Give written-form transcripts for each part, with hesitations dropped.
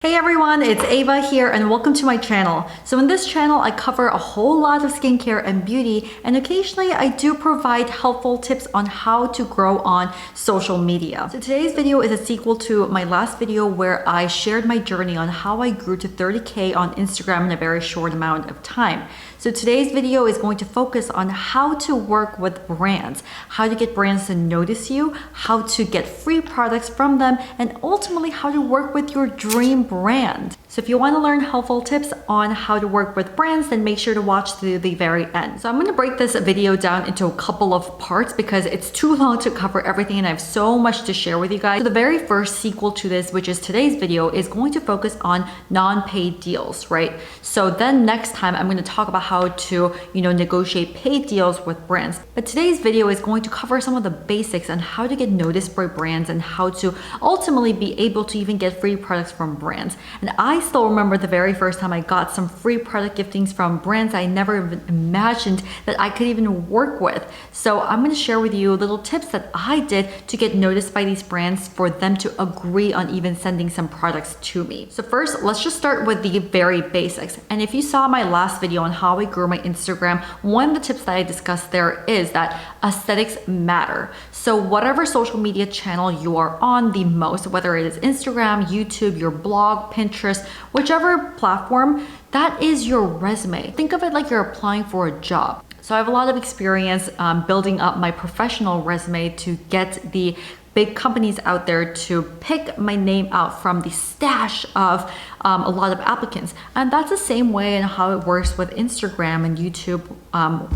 Hey everyone, it's Ava here and welcome to my channel. So in this channel, I cover a whole lot of skincare and beauty, and occasionally I do provide helpful tips on how to grow on social media. So today's video is a sequel to my last video where I shared my journey on how I grew to 30K on Instagram in a very short amount of time. So today's video is going to focus on how to work with brands, how to get brands to notice you, how to get free products from them, and ultimately how to work with your dream brand. So if you want to learn helpful tips on how to work with brands, then make sure to watch to the very end. So I'm going to break this video down into a couple of parts because it's too long to cover everything and I have so much to share with you guys. So the very first sequel to this, which is today's video, is going to focus on non-paid deals, right? So then next time I'm going to talk about how to, negotiate paid deals with brands. But today's video is going to cover some of the basics on how to get noticed by brands and how to ultimately be able to even get free products from brands. And I still remember the very first time I got some free product giftings from brands I never even imagined that I could even work with. So I'm going to share with you little tips that I did to get noticed by these brands for them to agree on even sending some products to me. So first, let's just start with the very basics. And if you saw my last video on how I grew my Instagram, one of the tips that I discussed there is that aesthetics matter. So whatever social media channel you are on the most, whether it is Instagram, YouTube, your blog, Pinterest, whichever platform, that is your resume. Think of it like you're applying for a job. So I have a lot of experience building up my professional resume to get the big companies out there to pick my name out from the stash of a lot of applicants. And that's the same way in how it works with Instagram and YouTube,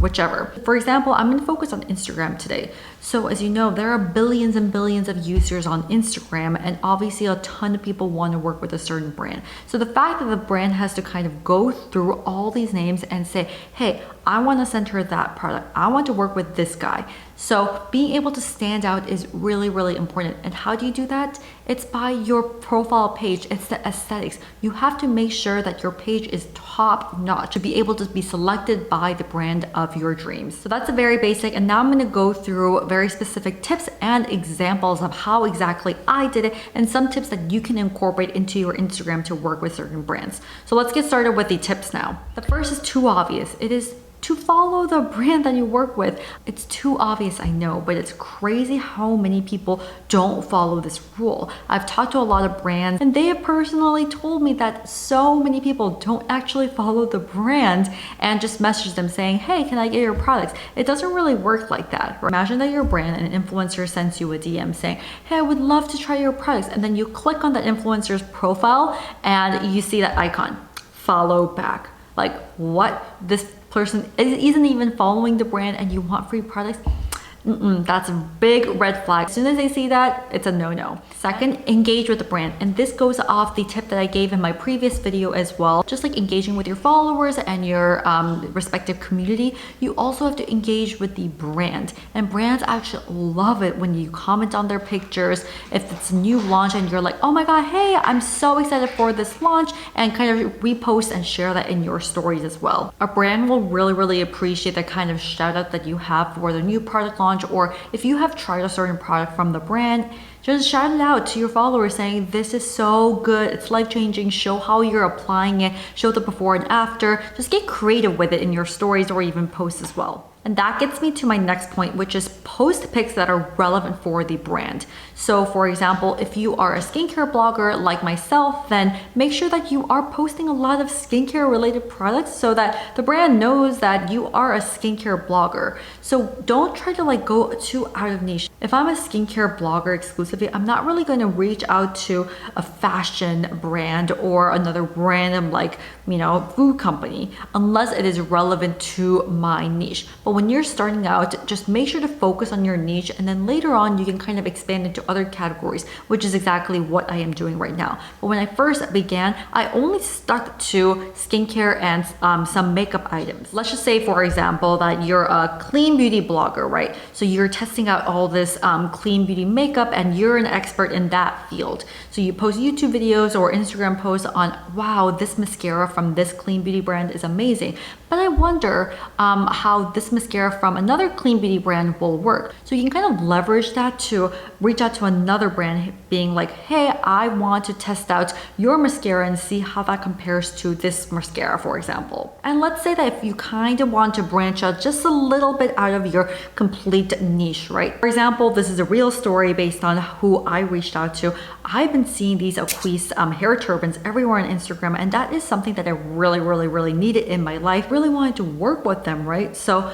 whichever. For example, I'm gonna focus on Instagram today. So as you know, there are billions and billions of users on Instagram, and obviously a ton of people want to work with a certain brand. So the fact that the brand has to kind of go through all these names and say, hey, I want to send her that product. I want to work with this guy. So being able to stand out is really, really important. And how do you do that? It's by your profile page. It's the aesthetics. You have to make sure that your page is top notch to be able to be selected by the brand of your dreams. So that's a very basic. And now I'm going to go through very specific tips and examples of how exactly I did it and some tips that you can incorporate into your Instagram to work with certain brands. So let's get started with the tips now. The first is too obvious. It is to follow the brand that you work with. It's too obvious, I know, but it's crazy how many people don't follow this rule. I've talked to a lot of brands and they have personally told me that so many people don't actually follow the brand and just message them saying, hey, can I get your products? It doesn't really work like that. Imagine that you're a brand and an influencer sends you a DM saying, hey, I would love to try your products. And then you click on that influencer's profile and you see that icon, follow back. Like, what? This person isn't even following the brand and you want free products? That's a big red flag. As soon as they see that, it's a no-no. Second, engage with the brand. And this goes off the tip that I gave in my previous video as well. Just like engaging with your followers and your respective community, you also have to engage with the brand. And brands actually love it when you comment on their pictures. If it's a new launch and you're like, oh my God, hey, I'm so excited for this launch, and kind of repost and share that in your stories as well. A brand will really, really appreciate the kind of shout out that you have for the new product launch, or if you have tried a certain product from the brand, just shout it out to your followers saying, this is so good, it's life-changing, show how you're applying it, show the before and after, just get creative with it in your stories or even posts as well. And that gets me to my next point, which is post pics that are relevant for the brand. So for example, if you are a skincare blogger like myself, then make sure that you are posting a lot of skincare related products so that the brand knows that you are a skincare blogger. So don't try to go too out of niche. If I'm a skincare blogger exclusively, I'm not really going to reach out to a fashion brand or another random food company unless it is relevant to my niche. But when you're starting out, just make sure to focus on your niche, and then later on you can kind of expand into other categories, which is exactly what I am doing right now. But when I first began, I only stuck to skincare and some makeup items. Let's just say, for example, that you're a clean beauty blogger, right? So you're testing out all this clean beauty makeup and you're an expert in that field. So you post YouTube videos or Instagram posts on, wow, this mascara from this clean beauty brand is amazing. But I wonder how this mascara mascara from another clean beauty brand will work. So you can kind of leverage that to reach out to another brand being like, hey, I want to test out your mascara and see how that compares to this mascara, for example. And let's say that if you kind of want to branch out just a little bit out of your complete niche, right? For example, this is a real story based on who I reached out to. I've been seeing these Aquis hair turbans everywhere on Instagram, and that is something that I really needed in my life. Really wanted to work with them, right? So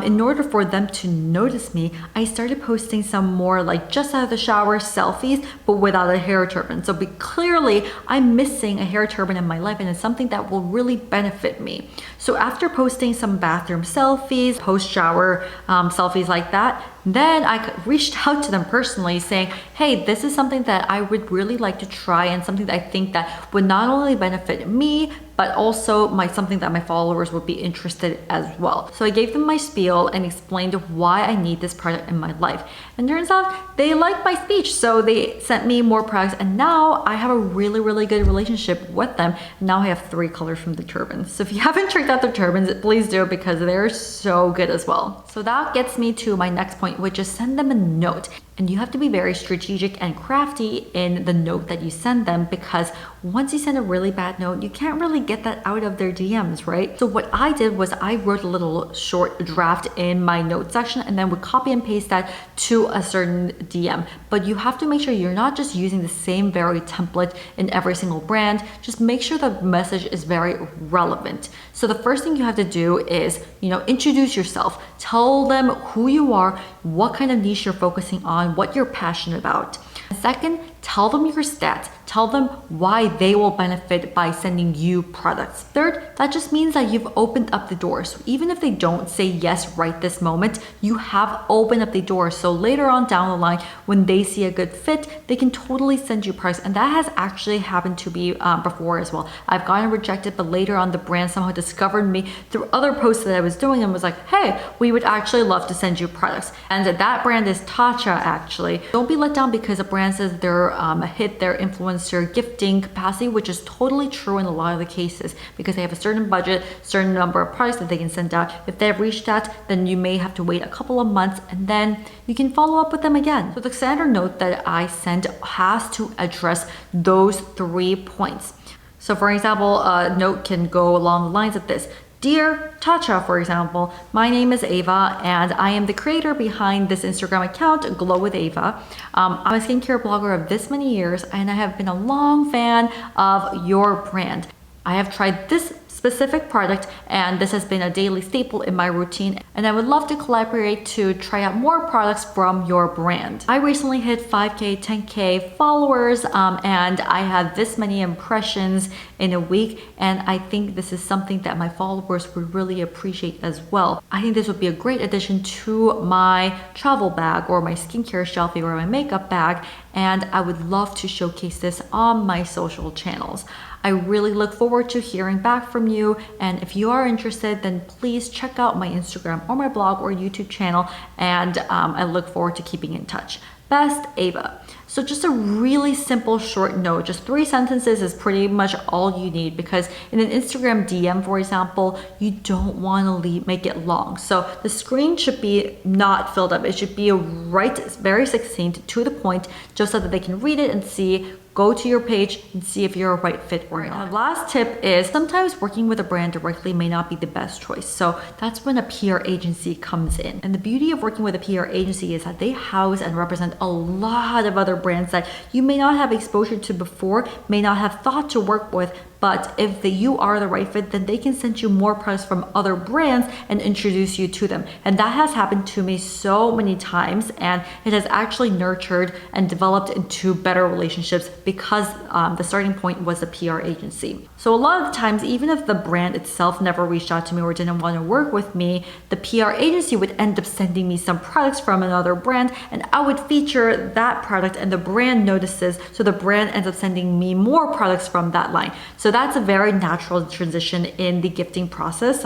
in order for them to notice me, I started posting some more like just out of the shower selfies, but without a hair turban. So clearly I'm missing a hair turban in my life, and it's something that will really benefit me. So after posting some bathroom selfies, post-shower selfies like that, then I reached out to them personally saying, hey, this is something that I would really like to try and something that I think that would not only benefit me, but also something that my followers would be interested as well. So I gave them my spiel and explained why I need this product in my life. And turns out they liked my speech, so they sent me more products, and now I have a really good relationship with them. Now I have 3 colors from the turbans. So if you haven't checked out the turbans, please do, because they're so good as well. So that gets me to my next point, which is send them a note. And you have to be very strategic and crafty in the note that you send them, because once you send a really bad note, you can't really get that out of their DMs, right? So what I did was I wrote a little short draft in my note section and then would copy and paste that to a certain DM. But you have to make sure you're not just using the same very template in every single brand. Just make sure the message is very relevant. So the first thing you have to do is, introduce yourself. Tell them who you are, what kind of niche you're focusing on, what you're passionate about. Second, tell them your stats. Tell them why they will benefit by sending you products. Third, that just means that you've opened up the door. So even if they don't say yes right this moment, you have opened up the door. So later on down the line, when they see a good fit, they can totally send you products. And that has actually happened to me before as well. I've gotten rejected, but later on the brand somehow discovered me through other posts that I was doing and was like, hey, we would actually love to send you products. And that brand is Tatcha, actually. Don't be let down because a brand says they're hit their influencer gifting capacity, which is totally true in a lot of the cases, because they have a certain budget, certain number of products that they can send out. If they've reached that, then you may have to wait a couple of months and then you can follow up with them again. So the standard note that I send has to address those 3 points. So for example, a note can go along the lines of this. Dear Tatcha, for example, my name is Ava and I am the creator behind this Instagram account, Glow with Ava. I'm a skincare blogger of this many years and I have been a long fan of your brand. I have tried this specific product and this has been a daily staple in my routine, and I would love to collaborate to try out more products from your brand. I recently hit 5k 10k followers and I have this many impressions in a week, and I think this is something that my followers would really appreciate as well. I think this would be a great addition to my travel bag or my skincare shelfie or my makeup bag, and I would love to showcase this on my social channels. I really look forward to hearing back from you, and if you are interested, then please check out my Instagram or my blog or YouTube channel, and I look forward to keeping in touch. Best, Ava. So just a really simple short note, just 3 sentences is pretty much all you need, because in an Instagram DM, for example, you don't want to make it long. So the screen should be not filled up. It should be very succinct, to the point, just so that they can read it and see, go to your page and see if you're a right fit or not. The last tip is sometimes working with a brand directly may not be the best choice. So that's when a PR agency comes in. And the beauty of working with a PR agency is that they house and represent a lot of other brands that you may not have exposure to before, may not have thought to work with, but if you are the right fit, then they can send you more products from other brands and introduce you to them. And that has happened to me so many times, and it has actually nurtured and developed into better relationships because the starting point was a PR agency. So a lot of the times, even if the brand itself never reached out to me or didn't want to work with me, the PR agency would end up sending me some products from another brand, and I would feature that product and the brand notices, so the brand ends up sending me more products from that line. So that's a very natural transition in the gifting process.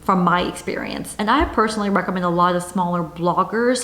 from my experience. And I personally recommend a lot of smaller bloggers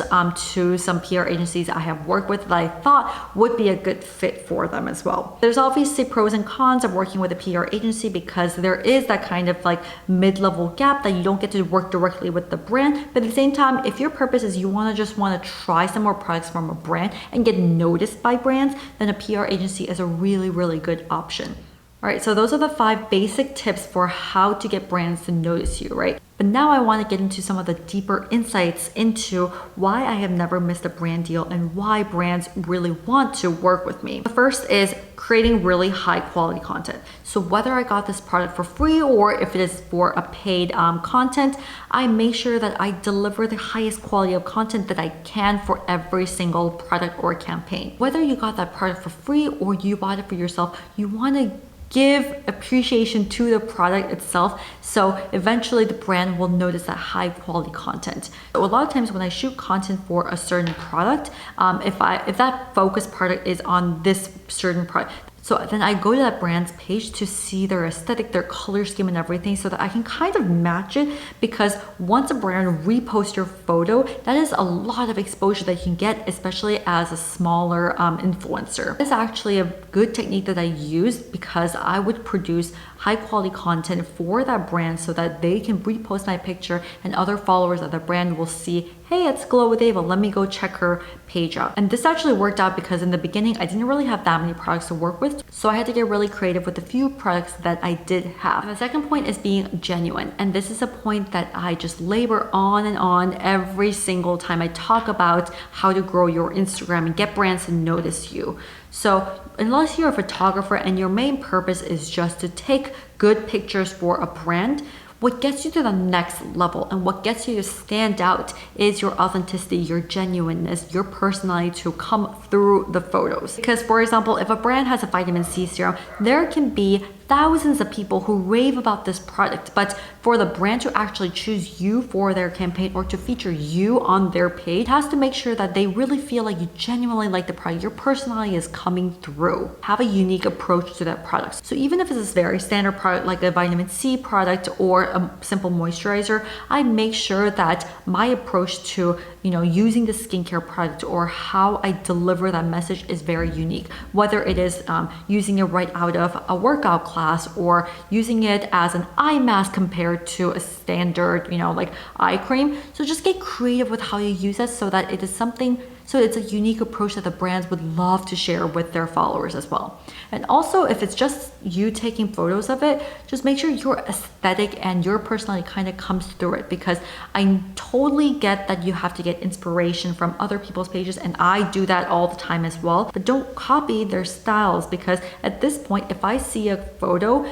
to some PR agencies I have worked with that I thought would be a good fit for them as well. There's obviously pros and cons of working with a PR agency because there is that kind of like mid-level gap that you don't get to work directly with the brand. But at the same time, if your purpose is you want to try some more products from a brand and get noticed by brands, then a PR agency is a really, really good option. All right, so those are the 5 basic tips for how to get brands to notice you, right? But now I want to get into some of the deeper insights into why I have never missed a brand deal and why brands really want to work with me. The first is creating really high quality content. So whether I got this product for free or if it is for a paid content, I make sure that I deliver the highest quality of content that I can for every single product or campaign. Whether you got that product for free or you bought it for yourself, you want to give appreciation to the product itself, so eventually the brand will notice that high quality content. So a lot of times when I shoot content for a certain product, if that focus product is on this certain product, so then I go to that brand's page to see their aesthetic, their color scheme and everything so that I can kind of match it, because once a brand reposts your photo, that is a lot of exposure that you can get, especially as a smaller influencer. It's actually a good technique that I use because I would produce high quality content for that brand so that they can repost my picture and other followers of the brand will see, hey, it's Glow with Ava, let me go check her page out. And this actually worked out because in the beginning, I didn't really have that many products to work with. So I had to get really creative with the few products that I did have. And the second point is being genuine. And this is a point that I just labor on and on every single time I talk about how to grow your Instagram and get brands to notice you. So unless you're a photographer and your main purpose is just to take good pictures for a brand, what gets you to the next level and what gets you to stand out is your authenticity, your genuineness, your personality to come through the photos. Because for example, if a brand has a vitamin C serum, there can be thousands of people who rave about this product, but for the brand to actually choose you for their campaign or to feature you on their page, has to make sure that they really feel like you genuinely like the product, your personality is coming through. Have a unique approach to that product. So even if it's a very standard product like a vitamin C product or a simple moisturizer, I make sure that my approach to using the skincare product or how I deliver that message is very unique. Whether it is using it right out of a workout class or using it as an eye mask compared to a standard, like eye cream. So just get creative with how you use it so that it is something, so it's a unique approach that the brands would love to share with their followers as well. And also, if it's just you taking photos of it, just make sure your aesthetic and your personality kind of comes through it, because I totally get that you have to get inspiration from other people's pages, and I do that all the time as well. But don't copy their styles, because at this point, if I see a photo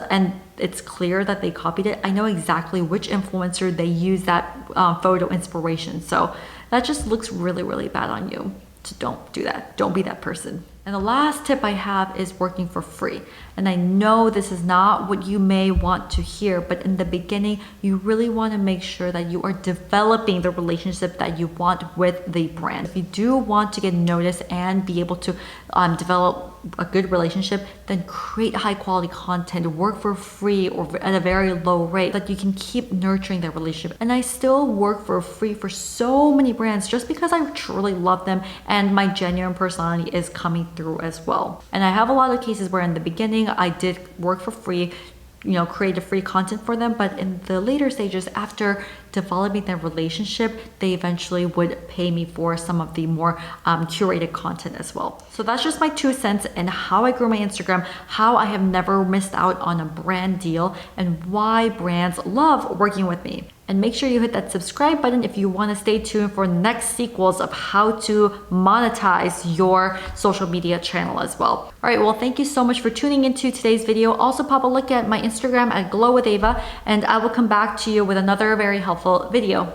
and it's clear that they copied it, I know exactly which influencer they use that photo inspiration. So that just looks really, really bad on you. So don't do that. Don't be that person. And the last tip I have is working for free. And I know this is not what you may want to hear, but in the beginning, you really want to make sure that you are developing the relationship that you want with the brand. If you do want to get noticed and be able to develop a good relationship, then create high quality content, work for free or at a very low rate that you can keep nurturing that relationship. And I still work for free for so many brands just because I truly love them and my genuine personality is coming through as well. And I have a lot of cases where in the beginning I did work for free, create a free content for them, but in the later stages, after developing their relationship, they eventually would pay me for some of the more curated content as well. So that's just my 2 cents in how I grew my Instagram, how I have never missed out on a brand deal, and why brands love working with me. And make sure you hit that subscribe button if you want to stay tuned for next sequels of how to monetize your social media channel as well. All right, well, thank you so much for tuning into today's video. Also pop a look at my Instagram at Glow with Ava, and I will come back to you with another very helpful video.